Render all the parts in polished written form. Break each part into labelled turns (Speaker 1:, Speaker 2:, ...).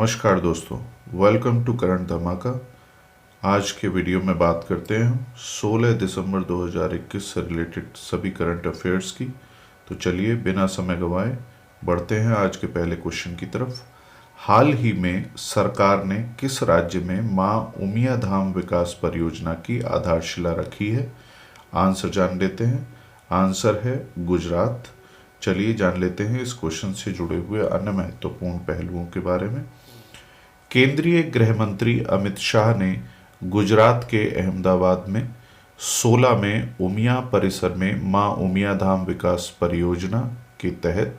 Speaker 1: नमस्कार दोस्तों, welcome to current धमाका। आज के वीडियो में बात करते हैं 16 दिसंबर 2021 से रिलेटेड सभी करंट अफेयर्स की। तो चलिए बिना समय गंवाए बढ़ते हैं आज के पहले क्वेश्चन की तरफ। हाल ही में सरकार ने किस राज्य में मां उमिया धाम विकास परियोजना की आधारशिला रखी है? आंसर जान लेते हैं। आंसर है गुजरात। चलिए जान लेते हैं इस क्वेश्चन से जुड़े हुए अन्य महत्वपूर्ण पहलुओं के बारे में। केंद्रीय गृह मंत्री अमित शाह ने गुजरात के अहमदाबाद में 16 में उमिया परिसर में मां उमिया धाम विकास परियोजना के तहत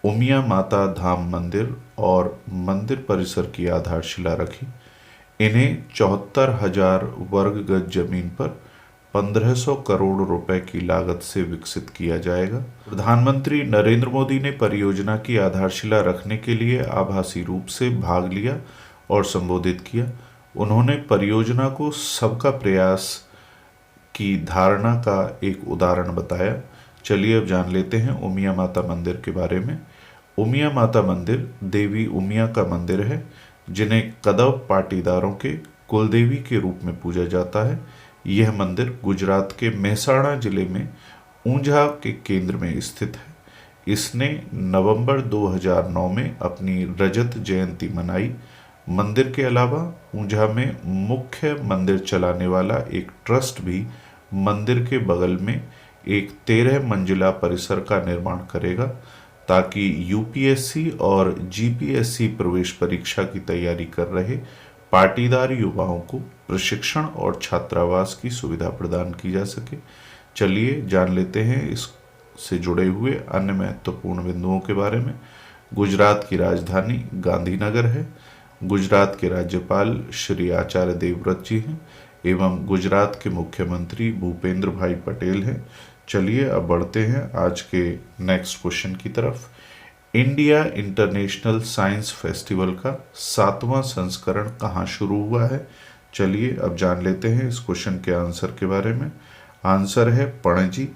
Speaker 1: उमिया माता धाम मंदिर और मंदिर परिसर की आधारशिला रखी। इन्हें 74,000 वर्ग गज जमीन पर 1500 करोड़ रुपए की लागत से विकसित किया जाएगा। प्रधानमंत्री नरेंद्र मोदी ने परियोजना की आधारशिला रखने के लिए आभासी रूप से भाग लिया और संबोधित किया। उन्होंने परियोजना को सबका प्रयास की धारणा का एक उदाहरण बताया। चलिए अब जान लेते हैं उमिया माता मंदिर के बारे में। उमिया माता मंदिर देवी उमिया का मंदिर है, जिन्हें कदव पाटीदारों के कुलदेवी के रूप में पूजा जाता है। यह मंदिर गुजरात के मेहसाणा जिले में ऊंझा के केंद्र में स्थित है। इसने नवंबर 2009 में अपनी रजत जयंती मनाई। मंदिर के अलावा ऊंझा में मुख्य मंदिर चलाने वाला एक ट्रस्ट भी मंदिर के बगल में एक 13 मंजिला परिसर का निर्माण करेगा, ताकि यूपीएससी और जीपीएससी प्रवेश परीक्षा की तैयारी कर रहे पाटीदार युवाओं को प्रशिक्षण और छात्रावास की सुविधा प्रदान की जा सके। चलिए जान लेते हैं इससे जुड़े हुए अन्य महत्वपूर्ण बिंदुओं के बारे में। गुजरात की राजधानी गांधीनगर है। गुजरात के राज्यपाल श्री आचार्य देवव्रत जी हैं एवं गुजरात के मुख्यमंत्री भूपेंद्र भाई पटेल हैं। चलिए अब बढ़ते हैं आज के नेक्स्ट क्वेश्चन की तरफ। इंडिया इंटरनेशनल साइंस फेस्टिवल का 7वां संस्करण कहाँ शुरू हुआ है? चलिए अब जान लेते हैं इस क्वेश्चन के आंसर के बारे में। आंसर है पणजी।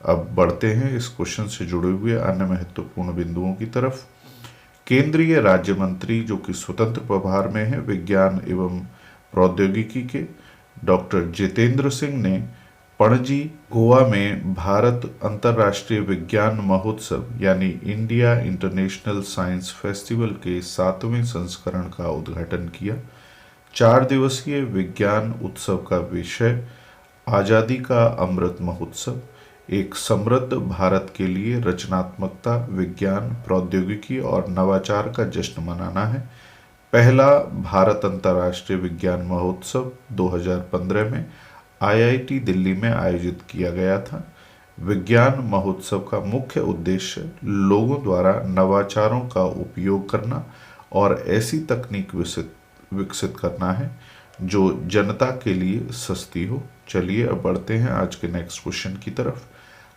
Speaker 1: अब बढ़ते हैं इस क्वेश्चन से जुड़े हुए अन्य महत्वपूर्ण बिंदुओं की तरफ। केंद्रीय राज्य मंत्री जो कि स्वतंत्र प्रभार में है विज्ञान एवं प्रौद्योगिकी के, डॉक्टर जितेंद्र सिंह ने पणजी गोवा में भारत अंतर्राष्ट्रीय विज्ञान महोत्सव यानी इंडिया इंटरनेशनल साइंस फेस्टिवल के 7वें संस्करण का उद्घाटन किया। 4 दिवसीय विज्ञान उत्सव का विषय आजादी का अमृत महोत्सव, एक समृद्ध भारत के लिए रचनात्मकता, विज्ञान, प्रौद्योगिकी और नवाचार का जश्न मनाना है। पहला भारत अंतर्राष्ट्रीय विज्ञान महोत्सव 2015 में आईआईटी दिल्ली में आयोजित किया गया था। विज्ञान महोत्सव का मुख्य उद्देश्य लोगों द्वारा नवाचारों का उपयोग करना और ऐसी तकनीक विकसित करना है जो जनता के लिए सस्ती हो। चलिए अब बढ़ते हैं आज के नेक्स्ट क्वेश्चन की तरफ।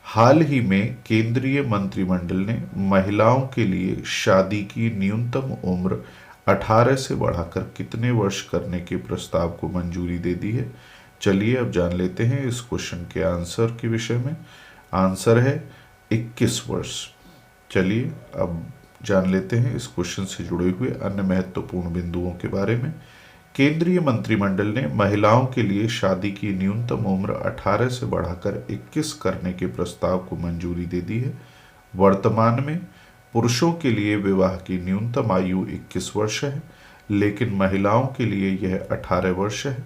Speaker 1: हाल ही में केंद्रीय मंत्रिमंडल ने महिलाओं के लिए शादी की न्यूनतम उम्र 18 से बढ़ाकर कितने वर्ष करने के प्रस्ताव को मंजूरी दे दी है? चलिए अब जान लेते हैं इस क्वेश्चन के आंसर के विषय में। आंसर है 21 वर्ष। चलिए अब जान लेते हैं इस क्वेश्चन से जुड़े हुए अन्य महत्वपूर्ण बिंदुओं के बारे में। केंद्रीय मंत्रिमंडल ने महिलाओं के लिए शादी की न्यूनतम उम्र 18 से बढ़ाकर 21 करने के प्रस्ताव को मंजूरी दे दी है। वर्तमान में पुरुषों के लिए विवाह की न्यूनतम आयु 21 वर्ष है, लेकिन महिलाओं के लिए यह 18 वर्ष है।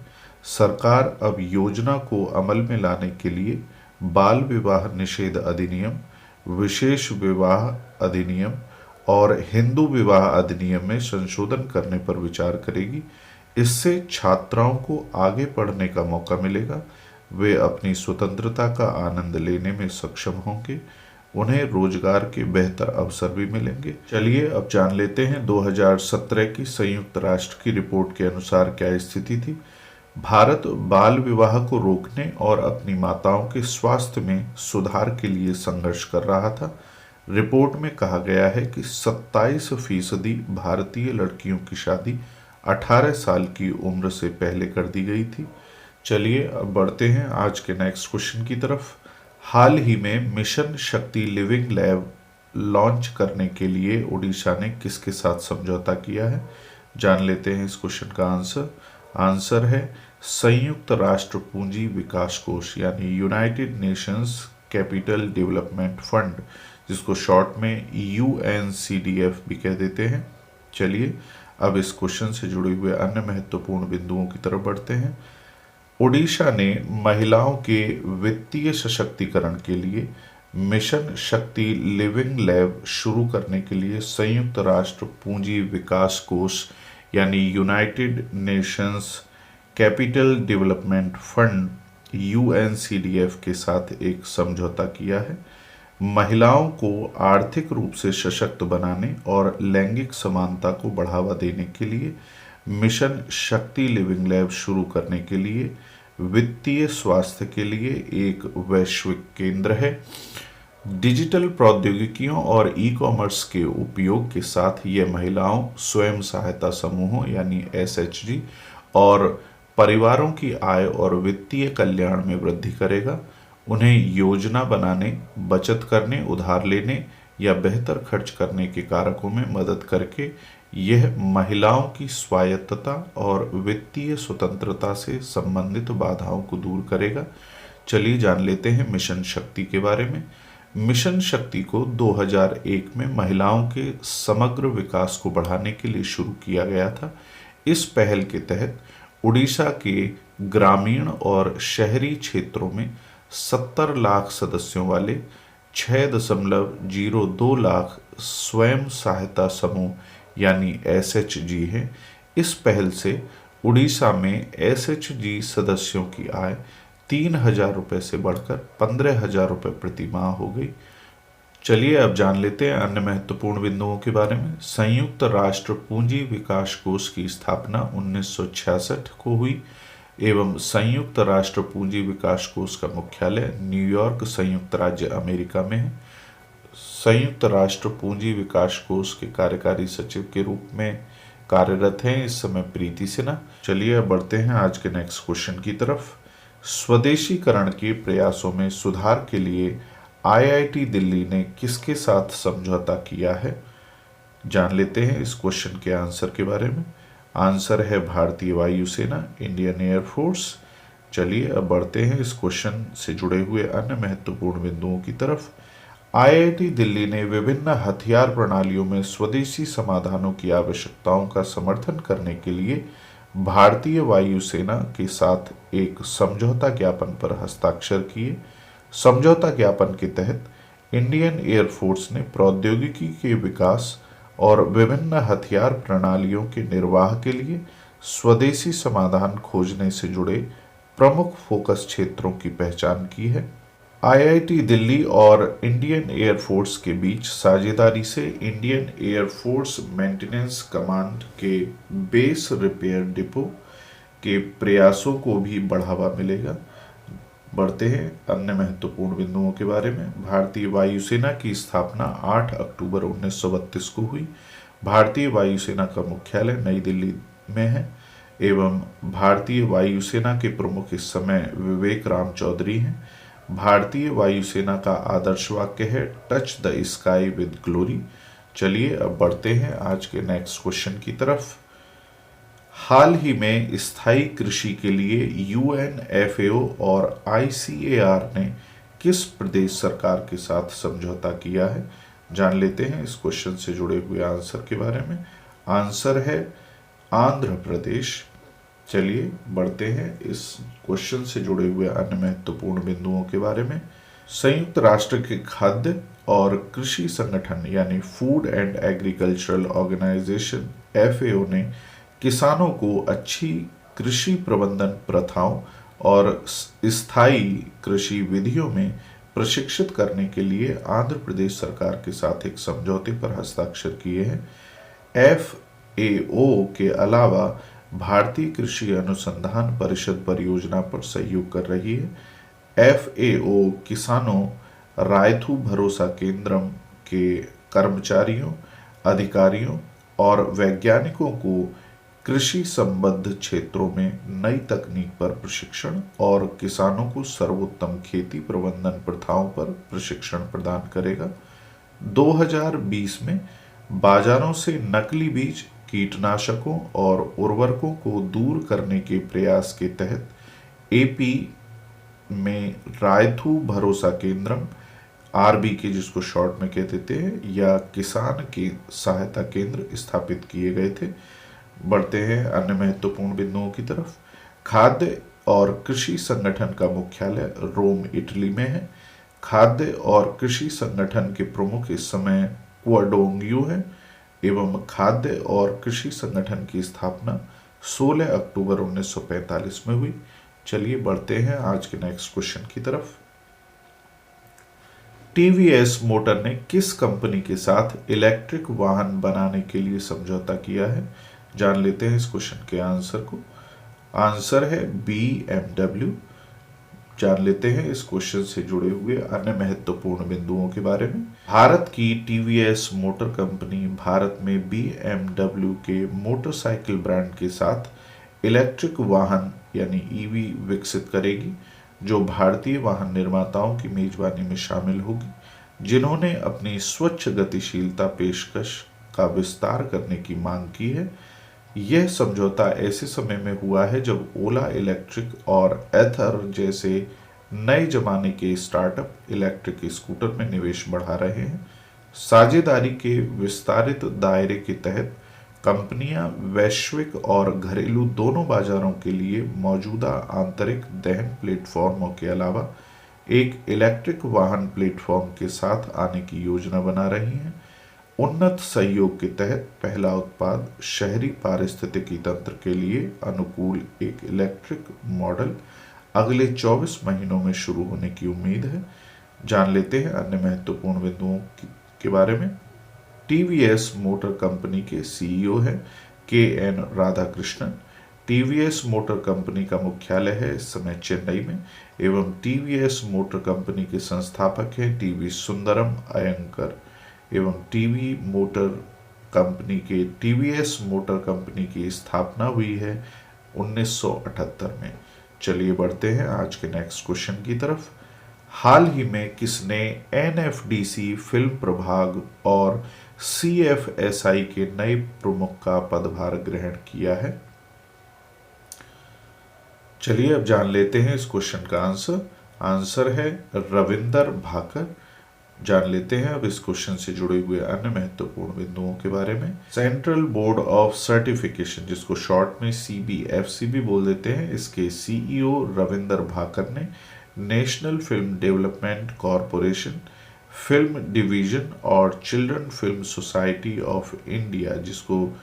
Speaker 1: सरकार अब योजना को अमल में लाने के लिए बाल विवाह निषेध अधिनियम, विशेष विवाह अधिनियम और हिंदू विवाह अधिनियम में संशोधन करने पर विचार करेगी। इससे छात्राओं को आगे पढ़ने का मौका मिलेगा, वे अपनी स्वतंत्रता का आनंद लेने में सक्षम होंगे, उन्हें रोजगार के बेहतर अवसर भी मिलेंगे। चलिए अब जान लेते हैं 2017 की संयुक्त राष्ट्र की रिपोर्ट के अनुसार क्या स्थिति थी। भारत बाल विवाह को रोकने और अपनी माताओं के स्वास्थ्य में सुधार के लिए संघर्ष कर रहा था। रिपोर्ट में कहा गया है कि 27% भारतीय लड़कियों की शादी 18 साल की उम्र से पहले कर दी गई थी। चलिए अब बढ़ते हैं आज के नेक्स्ट क्वेश्चन की तरफ। हाल ही में मिशन शक्ति लिविंग लैब लॉन्च करने के लिए ओडिशा ने किसके साथ समझौता किया है? जान लेते हैं इस क्वेश्चन का आंसर। आंसर है संयुक्त राष्ट्र पूंजी विकास कोष यानी United Nations capital development fund, जिसको शॉर्ट में UNCDF भी कह देते हैं। चलिए अब इस क्वेश्चन से जुड़े हुए अन्य महत्वपूर्ण बिंदुओं की तरफ बढ़ते हैं। ओडिशा ने महिलाओं के वित्तीय सशक्तिकरण के लिए मिशन शक्ति लिविंग लैब शुरू करने के लिए संयुक्त राष्ट्र पूंजी विकास कोष यानी United Nations capital development fund UNCDF के साथ एक समझौता किया है। महिलाओं को आर्थिक रूप से सशक्त बनाने और लैंगिक समानता को बढ़ावा देने के लिए मिशन शक्ति लिविंग लैब शुरू करने के लिए वित्तीय स्वास्थ्य के लिए एक वैश्विक केंद्र है। डिजिटल प्रौद्योगिकियों और ई-कॉमर्स के उपयोग के साथ ये महिलाओं स्वयं सहायता समूहों यानी SHG और परिवारों की आय और वित्तीय कल्याण में वृद्धि करेगा। उन्हें योजना बनाने, बचत करने, उधार लेने या बेहतर खर्च करने के कारकों में मदद करके यह महिलाओं की स्वायत्तता और वित्तीय स्वतंत्रता से संबंधित बाधाओं को दूर करेगा। चलिए जान लेते हैं मिशन शक्ति के बारे में। मिशन शक्ति को 2001 में महिलाओं के समग्र विकास को बढ़ाने के लिए शुरू किया गया था। इस पहल के तहत उड़ीसा के ग्रामीण और शहरी क्षेत्रों में 70 लाख सदस्यों वाले 6.02 लाख स्वयं सहायता समूह यानी SHG हैं। इस पहल से उड़ीसा में SHG सदस्यों की आय 3,000 रुपये से बढ़कर 15,000 रुपये प्रति माह हो गई। चलिए अब जान लेते हैं अन्य महत्वपूर्ण बिंदुओं के बारे में। संयुक्त राष्ट्र पूंजी विकास कोष की स्थापना 1966 को हुई एवं संयुक्त राष्ट्र पूंजी विकास कोष का मुख्यालय न्यूयॉर्क संयुक्त राज्य अमेरिका में है। संयुक्त राष्ट्र पूंजी विकास कोष के कार्यकारी सचिव के रूप में कार्यरत हैं इस समय प्रीति सिन्हा। चलिए अब बढ़ते हैं आज के नेक्स्ट क्वेश्चन की तरफ। स्वदेशीकरण के प्रयासों में सुधार के लिए IIT दिल्ली ने किसके साथ समझौता किया है? जान लेते हैं इस क्वेश्चन के आंसर के बारे में। आंसर है भारतीय वायुसेना, इंडियन एयरफोर्स। चलिए अब बढ़ते हैं इस क्वेश्चन से जुड़े हुए अन्य महत्वपूर्ण बिंदुओं की तरफ। IIT दिल्ली ने विभिन्न हथियार प्रणालियों में स्वदेशी समाधानों की आवश्यकताओं का समर्थन करने के लिए भारतीय वायुसेना के साथ एक समझौता ज्ञापन पर हस्ताक्षर किए। समझौता ज्ञापन के तहत इंडियन एयरफोर्स ने प्रौद्योगिकी के विकास और विभिन्न हथियार प्रणालियों के निर्वाह के लिए स्वदेशी समाधान खोजने से जुड़े प्रमुख फोकस क्षेत्रों की पहचान की है। IIT दिल्ली और इंडियन एयरफोर्स के बीच साझेदारी से इंडियन एयरफोर्स मेंटेनेंस कमांड के बेस रिपेयर डिपो के प्रयासों को भी बढ़ावा मिलेगा। बढ़ते हैं अन्य महत्वपूर्ण बिंदुओं के बारे में। भारतीय वायुसेना की स्थापना 8 अक्टूबर 1932 को हुई। भारतीय वायुसेना का मुख्यालय नई दिल्ली में है एवं भारतीय वायुसेना के प्रमुख इस समय विवेक राम चौधरी हैं। भारतीय वायुसेना का आदर्श वाक्य है touch the sky with glory. चलिए अब बढ़ते हैं आज के नेक्स्ट क्वेश्चन की तरफ। हाल ही में स्थायी कृषि के लिए UNFAO और ICAR ने किस प्रदेश सरकार के साथ समझौता किया है? जान लेते हैं इस क्वेश्चन से जुड़े हुए आंसर के बारे में। आंसर है आंध्र प्रदेश। चलिए बढ़ते हैं इस क्वेश्चन से जुड़े हुए अन्य महत्वपूर्ण बिंदुओं के बारे में। संयुक्त राष्ट्र के खाद्य और कृषि संगठन यानी food and agricultural organisation FAO ने किसानों को अच्छी कृषि प्रबंधन प्रथाओं और स्थायी कृषि विधियों में प्रशिक्षित करने के लिए आंध्र प्रदेश सरकार के साथ एक समझौते पर हस्ताक्षर किए हैं। FAO के अलावा भारतीय कृषि अनुसंधान परिषद परियोजना पर सहयोग कर रही है। FAO किसानों, रायथू भरोसा केंद्रम के कर्मचारियों, अधिकारियों और वैज्ञानिकों को कृषि संबद्ध क्षेत्रों में नई तकनीक पर प्रशिक्षण और किसानों को सर्वोत्तम खेती प्रबंधन प्रथाओं पर प्रशिक्षण प्रदान करेगा। 2020 में बाजारों से नकली बीज, कीटनाशकों और उर्वरकों को दूर करने के प्रयास के तहत एपी में रायथू भरोसा केंद्रम आरबीके, जिसको शॉर्ट में कह देते हैं, या किसान के सहायता केंद्र स्थापित किए गए थे। बढ़ते हैं अन्य महत्वपूर्ण बिंदुओं की तरफ। खाद्य और कृषि संगठन का मुख्यालय रोम, इटली में है। खाद्य और कृषि संगठन के प्रमुख इस समय क्वाडोंग्यू है एवं खाद्य और कृषि संगठन की स्थापना 16 अक्टूबर 1945 में हुई। चलिए बढ़ते हैं आज के नेक्स्ट क्वेश्चन की तरफ। टीवीएस मोटर ने किस कंपनी के साथ इलेक्ट्रिक वाहन बनाने के लिए समझौता किया है? जान लेते हैं इस क्वेश्चन के आंसर को। आंसर है BMW। जान लेते हैं इस क्वेश्चन से जुड़े हुए अन्य महत्वपूर्ण बिंदुओं के बारे में। भारत की टीवीएस मोटर कंपनी भारत में BMW के मोटरसाइकिल ब्रांड के साथ इलेक्ट्रिक वाहन यानी ईवी विकसित करेगी, जो भारतीय वाहन निर्माताओं की मेजबानी में शामिल होगी, जिन्होंने अपनी स्वच्छ गतिशीलता पेशकश का विस्तार करने की मांग की है। यह समझौता ऐसे समय में हुआ है जब ओला इलेक्ट्रिक और एथर जैसे नए जमाने के स्टार्टअप इलेक्ट्रिक स्कूटर में निवेश बढ़ा रहे हैं। साझेदारी के विस्तारित दायरे के तहत कंपनियां वैश्विक और घरेलू दोनों बाजारों के लिए मौजूदा आंतरिक दहन प्लेटफॉर्मों के अलावा एक इलेक्ट्रिक वाहन प्लेटफॉर्म के साथ आने की योजना बना रही हैं। उन्नत सहयोग के तहत पहला उत्पाद शहरी पारिस्थितिकी तंत्र के लिए अनुकूल एक इलेक्ट्रिक मॉडल अगले 24 महीनों में शुरू होने की उम्मीद है। जान लेते हैं अन्य महत्वपूर्ण बिंदुओं के बारे में। टीवीएस मोटर कंपनी के सीईओ है KN Radhakrishnan. TVS motor company का मुख्यालय है इस समय चेन्नई में एवं टीवीएस मोटर कंपनी के संस्थापक हैं टीवी सुंदरम अयंकर एवं टीवीएस मोटर कंपनी की स्थापना हुई है 1978 में। चलिए बढ़ते हैं आज के नेक्स्ट क्वेश्चन की तरफ। हाल ही में किसने NFDC फिल्म प्रभाग और CFSI के नए प्रमुख का पदभार ग्रहण किया है? चलिए अब जान लेते हैं इस क्वेश्चन का आंसर। आंसर है रविंदर भाकर। जान लेते हैं अब इस क्वेश्चन से जुड़े हुए अन्य महत्वपूर्ण बिंदुओं के बारे में। सेंट्रल बोर्ड ऑफ सर्टिफिकेशन, जिसको शॉर्ट में CBFC भी बोल देते हैं, इसके CEO रविंदर भाकर ने national film development corporation, film division और children film society of India, जिसको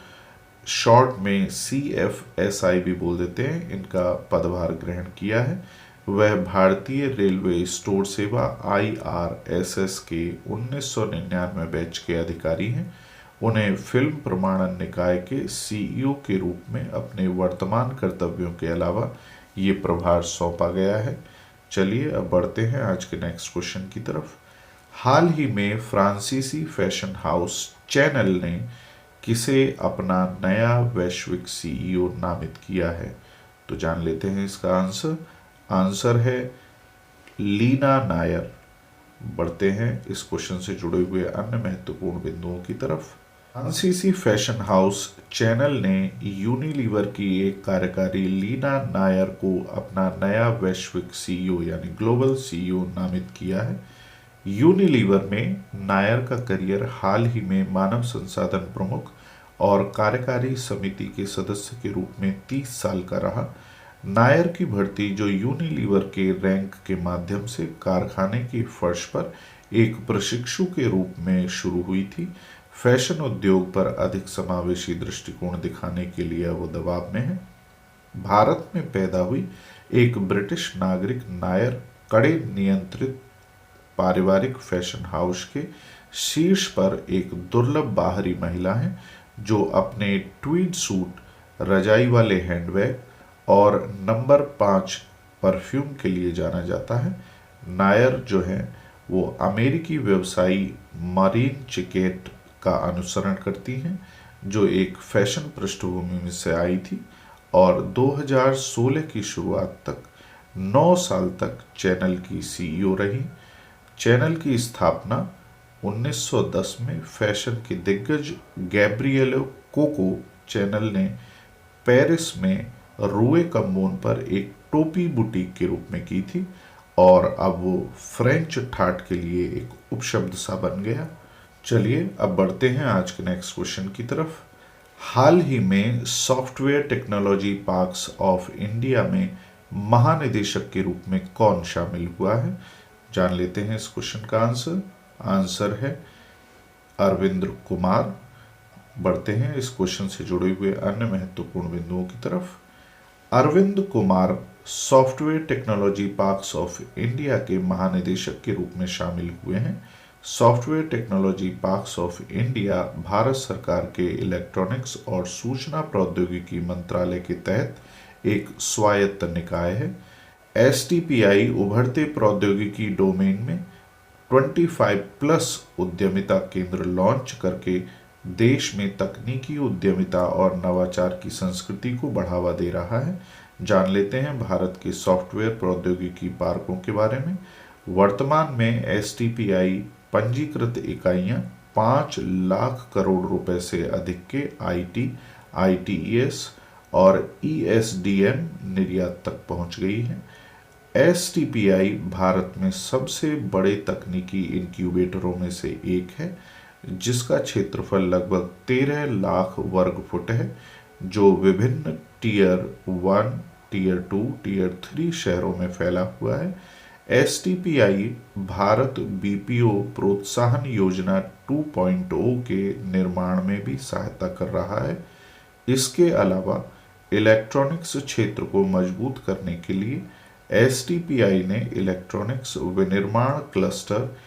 Speaker 1: शॉर्ट में CFSI भी बोल देते हैं, इनका पदभार ग्रहण किया है। वह भारतीय रेलवे स्टोर सेवा IRSS के 1999 बैच के अधिकारी हैं। उन्हें फिल्म प्रमाणन निकाय के CEO के रूप में अपने वर्तमान कर्तव्यों के अलावा ये प्रभार सौंपा गया है। चलिए अब बढ़ते हैं आज के नेक्स्ट क्वेश्चन की तरफ। हाल ही में फ्रांसीसी फैशन हाउस चैनल ने किसे अपना नया वैश्विक CEO नामित किया है? तो जान लेते हैं इसका आंसर। आंसर है लीना नायर। बढ़ते हैं इस क्वेश्चन से जुड़े हुए अन्य महत्वपूर्ण बिंदुओं की तरफ। फ्रांसीसी फैशन हाउस चैनल ने यूनिलीवर की एक कार्यकारी लीना नायर को अपना नया वैश्विक CEO यानी ग्लोबल CEO नामित किया है। यूनिलीवर में नायर का करियर हाल ही में मानव संसाधन प्रमुख और कार्यकारी समिति के सदस्य के रूप में 30 साल का रहा। नायर की भर्ती, जो यूनिलीवर के रैंक के माध्यम से कारखाने की फर्श पर एक प्रशिक्षु के रूप में शुरू हुई थी, फैशन उद्योग पर अधिक समावेशी दृष्टिकोण दिखाने के लिए वो दबाव में है। भारत में पैदा हुई एक ब्रिटिश नागरिक नायर कड़े नियंत्रित पारिवारिक फैशन हाउस के शीर्ष पर एक दुर्लभ बाहरी महिला है, जो अपने ट्वीड सूट, रजाई वाले हैंडबैग और नंबर 5 परफ्यूम के लिए जाना जाता है। नायर जो है वो अमेरिकी व्यवसायी मरीन चिकेट का अनुसरण करती हैं, जो एक फैशन पृष्ठभूमि में से आई थी और 2016 की शुरुआत तक 9 साल तक चैनल की CEO रही। चैनल की स्थापना 1910 में फैशन के दिग्गज गैब्रिएलो कोको चैनल ने पेरिस में रूए कम्बोन पर एक टोपी बुटीक के रूप में की थी और अब वो फ्रेंच ठाट के लिए एक उपशब्द सा बन गया। चलिए अब बढ़ते हैं आज के नेक्स्ट क्वेश्चन की तरफ। हाल ही में software technology parks of India में महानिदेशक के रूप में कौन शामिल हुआ है? जान लेते हैं इस क्वेश्चन का आंसर है अरविंद कुमार। बढ़ते हैं इस क्वेश्चन से जुड़े हुए अन्य महत्वपूर्ण बिंदुओं की तरफ। Arvind Kumar software technology parks of India के महानिदेशक के रूप में शामिल हुए हैं। Software technology parks of India Bharat सरकार के इलेक्ट्रॉनिक्स और सूचना प्रौद्योगिकी मंत्रालय के तहत एक स्वायत्त निकाय है। STPI उभरते प्रौद्योगिकी डोमेन में 25+ उद्यमिता केंद्र लॉन्च करके देश में तकनीकी उद्यमिता और नवाचार की संस्कृति को बढ़ावा दे रहा है। जान लेते हैं भारत के सॉफ्टवेयर प्रौद्योगिकी पार्कों के बारे में। वर्तमान में STPI पंजीकृत इकाइयां 5 लाख करोड़ रुपए से अधिक के IT, ITES और ESDM निर्यात तक पहुंच गई है। STPI भारत में सबसे बड़े तकनीकी इनक्यूबेटरों में से एक है, जिसका क्षेत्रफल लगभग 13 लाख वर्ग फुट है, जो विभिन्न टियर 1, टियर 2, टियर 3 शहरों में फैला हुआ है। STPI भारत BPO प्रोत्साहन योजना 2.0 के निर्माण में भी सहायता कर रहा है। इसके अलावा इलेक्ट्रॉनिक्स क्षेत्र को मजबूत करने के लिए STPI ने इलेक्ट्रॉनिक्स विनिर्माण क्लस्टर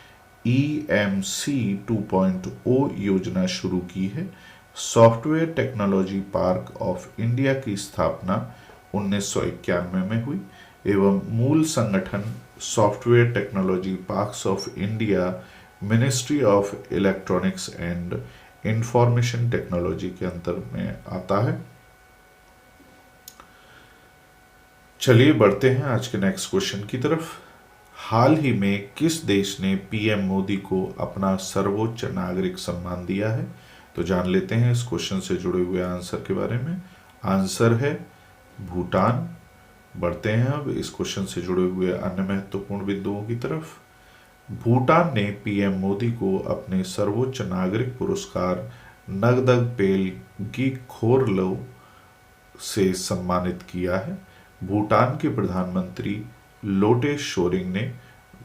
Speaker 1: EMC 2.0 योजना शुरू की है। Software technology park of India की स्थापना 1991 में हुई एवं मूल संगठन software technology parks of India ministry of electronics and information technology के अंतर में आता है। चलिए बढ़ते हैं आज के नेक्स्ट क्वेश्चन की तरफ। हाल ही में किस देश ने PM मोदी को अपना सर्वोच्च नागरिक सम्मान दिया है? तो जान लेते हैं इस क्वेश्चन से जुड़े हुए आंसर के बारे में। आंसर है भूटान। बढ़ते हैं अब इस क्वेश्चन से जुड़े हुए अन्य महत्वपूर्ण बिंदुओं की तरफ। भूटान ने PM मोदी को अपने सर्वोच्च नागरिक पुरस्कार नगदग पेलगी खोरलो से सम्मानित किया है। भूटान के प्रधानमंत्री लोटे शोरिंग ने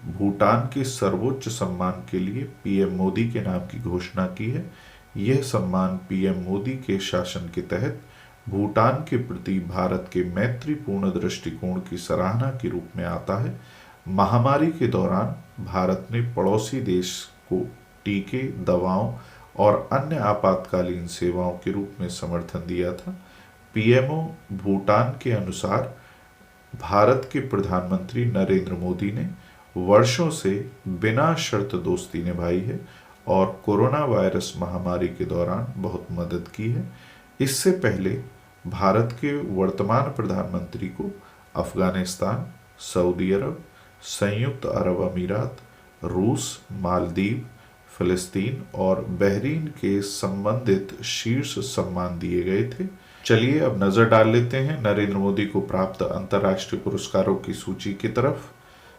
Speaker 1: भूटान के सर्वोच्च सम्मान के लिए PM मोदी के नाम की घोषणा की है। यह सम्मान PM मोदी के शासन के तहत भूटान के प्रति भारत के मैत्रीपूर्ण दृष्टिकोण की सराहना के रूप में आता है। महामारी के दौरान भारत ने पड़ोसी देश को टीके, दवाओं और अन्य आपातकालीन सेवाओं के रूप में समर्थन दिया था। PMO भूटान के अनुसार भारत के प्रधानमंत्री नरेंद्र मोदी ने वर्षों से बिना शर्त दोस्ती निभाई है और कोरोना वायरस महामारी के दौरान बहुत मदद की है। इससे पहले भारत के वर्तमान प्रधानमंत्री को अफगानिस्तान, सऊदी अरब, संयुक्त अरब अमीरात, रूस, मालदीव, फिलिस्तीन और बहरीन के संबंधित शीर्ष सम्मान दिए गए थे। चलिए अब नजर डाल लेते हैं नरेंद्र मोदी को प्राप्त अंतर्राष्ट्रीय पुरस्कारों की सूची की तरफ।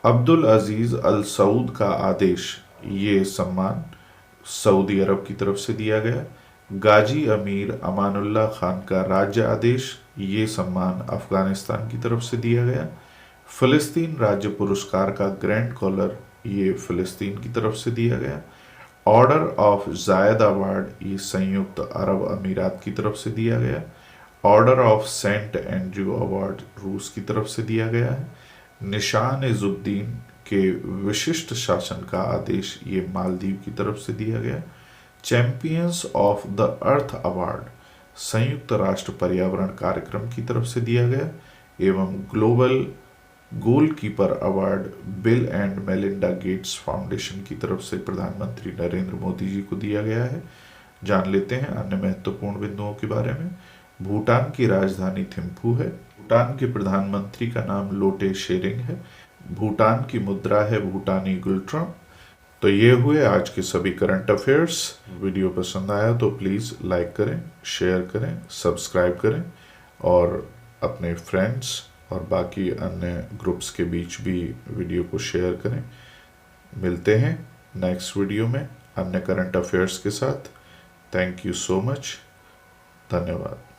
Speaker 1: अब्दुल अजीज अल सऊद का आदेश, ये सम्मान सऊदी अरब की तरफ से दिया गया। गाजी अमीर अमानुल्लाह खान का राज्य आदेश, ये सम्मान अफगानिस्तान की तरफ से दिया गया। फिलिस्तीन राज्य पुरस्कार का ग्रैंड कॉलर, ये फिलिस्तीन की तरफ से दिया गया। ऑर्डर ऑफ जायद अवार्ड, ये संयुक्त अरब अमीरात की तरफ से दिया गया। Order of Saint Andrew award रूस की तरफ से दिया गया है। निशान-ए-जुद्दीन के विशिष्ट शासन का आदेश, ये मालदीव की तरफ से दिया गया। Champions of the earth award संयुक्त राष्ट्र पर्यावरण कार्यक्रम की तरफ से दिया गया एवं global goalkeeper award bill and Melinda Gates foundation की तरफ से प्रधानमंत्री नरेंद्र मोदी जी को दिया गया है। जान लेते हैं अन्य महत्वपूर्ण बिंदुओं के बारे में। भूटान की राजधानी थिम्पू है। भूटान के प्रधानमंत्री का नाम लोटे शेरिंग है। भूटान की मुद्रा है भूटानी गुल्ट्रम। तो ये हुए आज के सभी करंट अफेयर्स। वीडियो पसंद आया तो प्लीज़ लाइक करें, शेयर करें, सब्सक्राइब करें और अपने फ्रेंड्स और बाकी अन्य ग्रुप्स के बीच भी वीडियो को शेयर करें। मिलते हैं नेक्स्ट वीडियो में अन्य करंट अफेयर्स के साथ। Thank you so much. धन्यवाद।